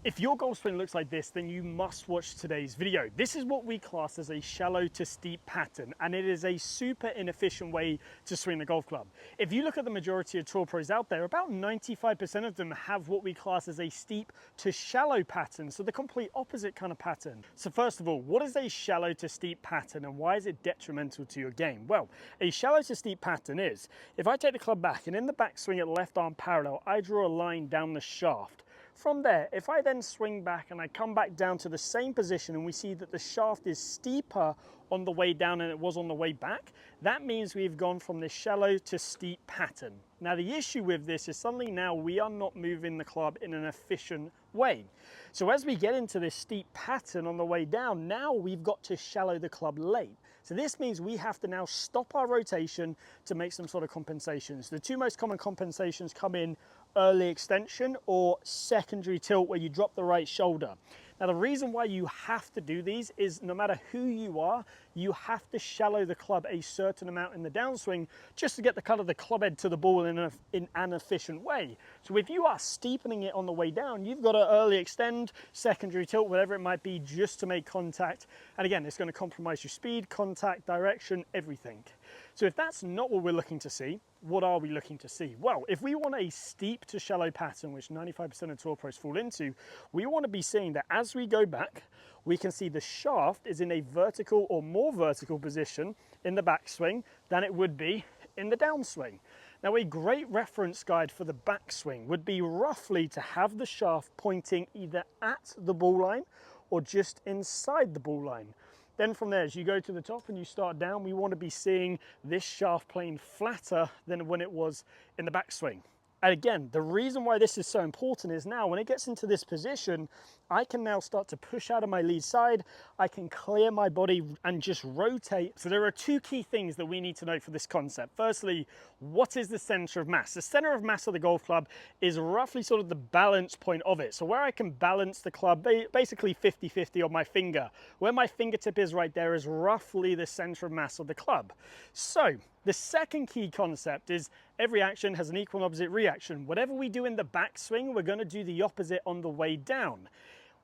If your golf swing looks like this, then you must watch today's video. This is what we class as a shallow to steep pattern, and it is a super inefficient way to swing the golf club. If you look at the majority of tour pros out there, about 95% of them have what we class as a steep to shallow pattern, so the complete opposite kind of pattern. So first of all, what is a shallow to steep pattern and why is it detrimental to your game? Well, a shallow to steep pattern is, if I take the club back and in the backswing at left arm parallel, I draw a line down the shaft. From there, if I then swing back and I come back down to the same position and we see that the shaft is steeper on the way down than it was on the way back, that means we've gone from this shallow to steep pattern. Now the issue with this is suddenly now we are not moving the club in an efficient way. So as we get into this steep pattern on the way down, now we've got to shallow the club late. So this means we have to now stop our rotation to make some sort of compensations. The two most common compensations come in early extension or secondary tilt, where you drop the right shoulder. Now the reason why you have to do these is no matter who you are, you have to shallow the club a certain amount in the downswing just to get the kind of the club head to the ball in an efficient way. So if you are steepening it on the way down, you've got to early extend, secondary tilt, whatever it might be, just to make contact. And again, it's going to compromise your speed, contact, direction, everything. So if that's not what we're looking to see, what are we looking to see? Well, if we want a steep to shallow pattern, which 95% of tour pros fall into, we want to be seeing that as we go back, we can see the shaft is in a vertical or more vertical position in the backswing than it would be in the downswing. Now, a great reference guide for the backswing would be roughly to have the shaft pointing either at the ball line or just inside the ball line. Then from there, as you go to the top and you start down, we want to be seeing this shaft plane flatter than when it was in the backswing. And again, the reason why this is so important is now when it gets into this position, I can now start to push out of my lead side. I can clear my body and just rotate. So there are two key things that we need to know for this concept. Firstly, what is the center of mass? The center of mass of the golf club is roughly sort of the balance point of it. So where I can balance the club, basically 50-50 on my finger, where my fingertip is right there is roughly the center of mass of the club. So the second key concept is every action has an equal and opposite reaction. Whatever we do in the backswing, we're going to do the opposite on the way down.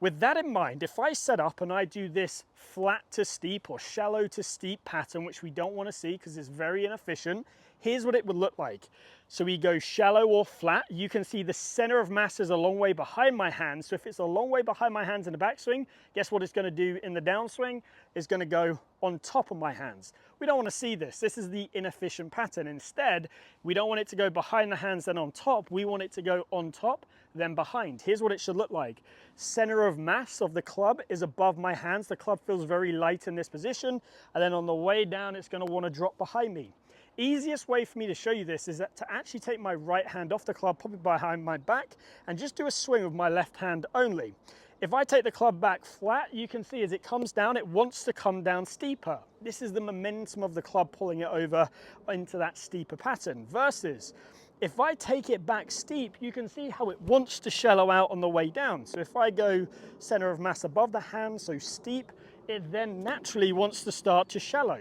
With that in mind, if I set up and I do this flat to steep or shallow to steep pattern, which we don't want to see because it's very inefficient, here's what it would look like. So we go shallow or flat. You can see the center of mass is a long way behind my hands. So if it's a long way behind my hands in the backswing, guess what it's going to do in the downswing? It's going to go on top of my hands. We don't want to see this. This is the inefficient pattern. Instead, we don't want it to go behind the hands then on top. We want it to go on top, then behind. Here's what it should look like. Center of mass of the club is above my hands. The club feels very light in this position. And then on the way down, it's going to want to drop behind me. Easiest way for me to show you this is that to actually take my right hand off the club, pop it behind my back, and just do a swing with my left hand only. If I take the club back flat, you can see as it comes down, it wants to come down steeper. This is the momentum of the club pulling it over into that steeper pattern. Versus, if I take it back steep, you can see how it wants to shallow out on the way down. So if I go center of mass above the hand, so steep, it then naturally wants to start to shallow.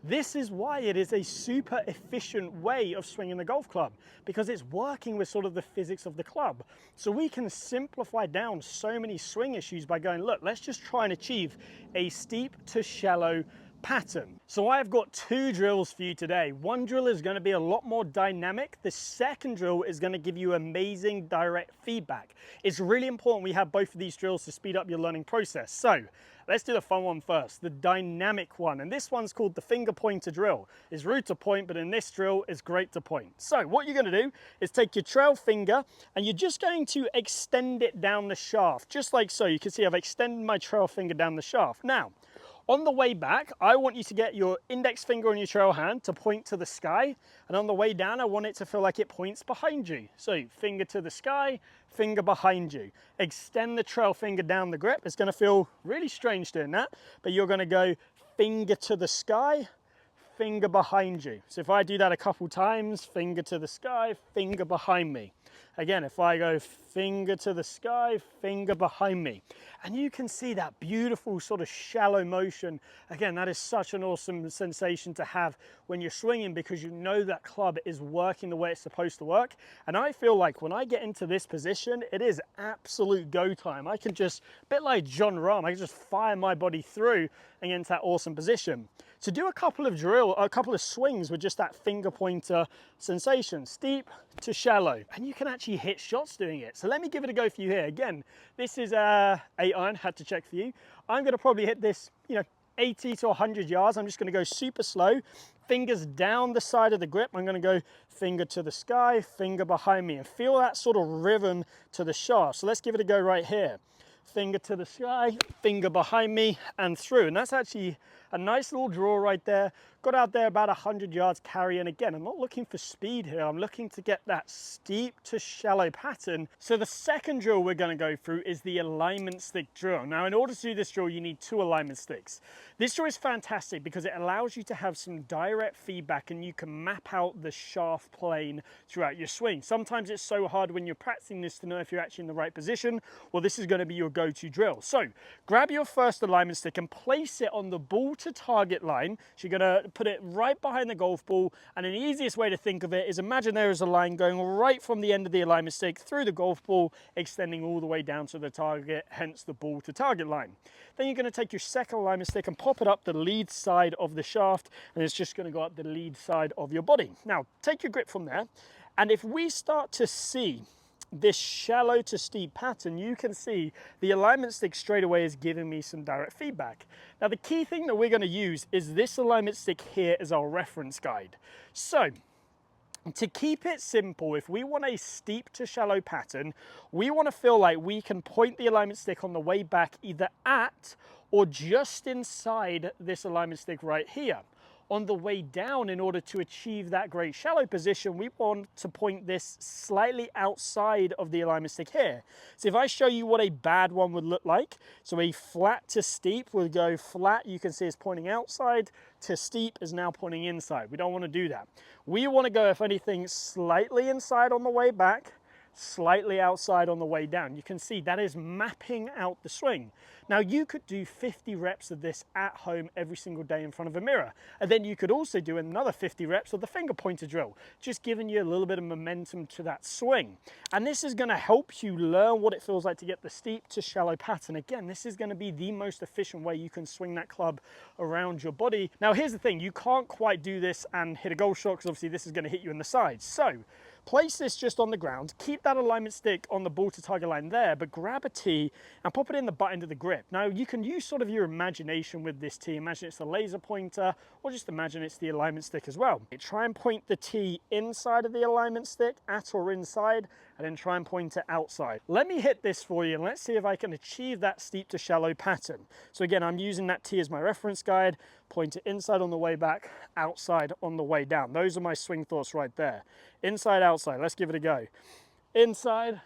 This is why it is a super efficient way of swinging the golf club, because it's working with sort of the physics of the club. So we can simplify down so many swing issues by going, look, let's just try and achieve a steep to shallow pattern. So I've got two drills for you today. One drill is going to be a lot more dynamic. The second drill is going to give you amazing direct feedback. It's really important we have both of these drills to speed up your learning process. So let's do the fun one first, the dynamic one. And this one's called the finger pointer drill. It's rude to point, but in this drill, it's great to point. So what you're going to do is take your trail finger and you're just going to extend it down the shaft, just like so. You can see I've extended my trail finger down the shaft. Now, on the way back, I want you to get your index finger on your trail hand to point to the sky. And on the way down, I want it to feel like it points behind you. So finger to the sky, finger behind you. Extend the trail finger down the grip. It's going to feel really strange doing that, but you're going to go finger to the sky, finger behind you. So if I do that a couple times, finger to the sky, finger behind me. Again, if I go finger to the sky, finger behind me, and you can see that beautiful sort of shallow motion. Again, that is such an awesome sensation to have when you're swinging, because you know that club is working the way it's supposed to work. And I feel like when I get into this position, it is absolute go time. I can just, a bit like John Rahm, I can just fire my body through and get into that awesome position. To do a couple of swings with just that finger pointer sensation, steep to shallow, and you can actually hit shots doing it. So let me give it a go for you here. Again, this is a 8-iron, had to check for you. I'm gonna probably hit this, 80 to 100 yards. I'm just gonna go super slow, fingers down the side of the grip. I'm gonna go finger to the sky, finger behind me, and feel that sort of rhythm to the shaft. So let's give it a go right here. Finger to the sky, finger behind me, and through. And that's actually a nice little draw right there. Got out there about 100 yards carrying. Again, I'm not looking for speed here. I'm looking to get that steep to shallow pattern. So the second drill we're going to go through is the alignment stick drill. Now, in order to do this drill, you need 2 alignment sticks. This drill is fantastic because it allows you to have some direct feedback and you can map out the shaft plane throughout your swing. Sometimes it's so hard when you're practicing this to know if you're actually in the right position. Well, this is going to be your go-to drill. So grab your first alignment stick and place it on the ball to target line. So you're going to put it right behind the golf ball, and an easiest way to think of it is imagine there is a line going right from the end of the alignment stick through the golf ball, extending all the way down to the target, hence the ball to target line. Then you're going to take your second alignment stick and pop it up the lead side of the shaft, and it's just going to go up the lead side of your body. Now take your grip from there, and if we start to see this shallow to steep pattern, you can see the alignment stick straight away is giving me some direct feedback. Now the key thing that we're going to use is this alignment stick here as our reference guide. So to keep it simple, if we want a steep to shallow pattern, we want to feel like we can point the alignment stick on the way back either at or just inside this alignment stick right here. On the way down, in order to achieve that great shallow position, we want to point this slightly outside of the alignment stick here. So if I show you what a bad one would look like, so a flat to steep would go flat, you can see it's pointing outside, to steep is now pointing inside. We don't want to do that. We want to go, if anything, slightly inside on the way back, slightly outside on the way down. You can see that is mapping out the swing. Now you could do 50 reps of this at home every single day in front of a mirror, and then you could also do another 50 reps of the finger pointer drill, just giving you a little bit of momentum to that swing. And this is going to help you learn what it feels like to get the steep to shallow pattern. Again, this is going to be the most efficient way you can swing that club around your body. Now here's the thing, you can't quite do this and hit a golf shot because obviously this is going to hit you in the sides. So place this just on the ground, keep that alignment stick on the ball to target line there, but grab a tee and pop it in the butt end of the grip. Now you can use sort of your imagination with this tee. Imagine it's the laser pointer, or just imagine it's the alignment stick as well. Try and point the tee inside of the alignment stick, at or inside, and then try and point it outside. Let me hit this for you and let's see if I can achieve that steep to shallow pattern. So again, I'm using that tee as my reference guide, point it inside on the way back, outside on the way down. Those are my swing thoughts right there. Inside, outside, let's give it a go. Inside,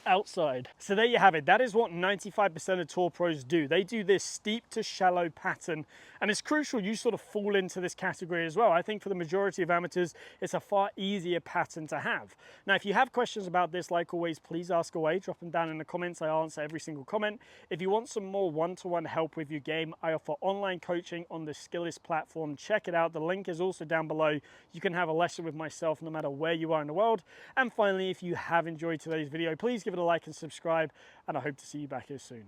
outside. So there you have it. That is what 95% of tour pros do. They do this steep to shallow pattern, and it's crucial you sort of fall into this category as well. I think for the majority of amateurs, it's a far easier pattern to have. Now, if you have questions about this, like always, please ask away. Drop them down in the comments. I answer every single comment. If you want some more one-to-one help with your game, I offer online coaching on the Skillist platform. Check it out. The link is also down below. You can have a lesson with myself no matter where you are in the world. And finally, if you have enjoyed today's video, please give it a like and subscribe, and I hope to see you back here soon.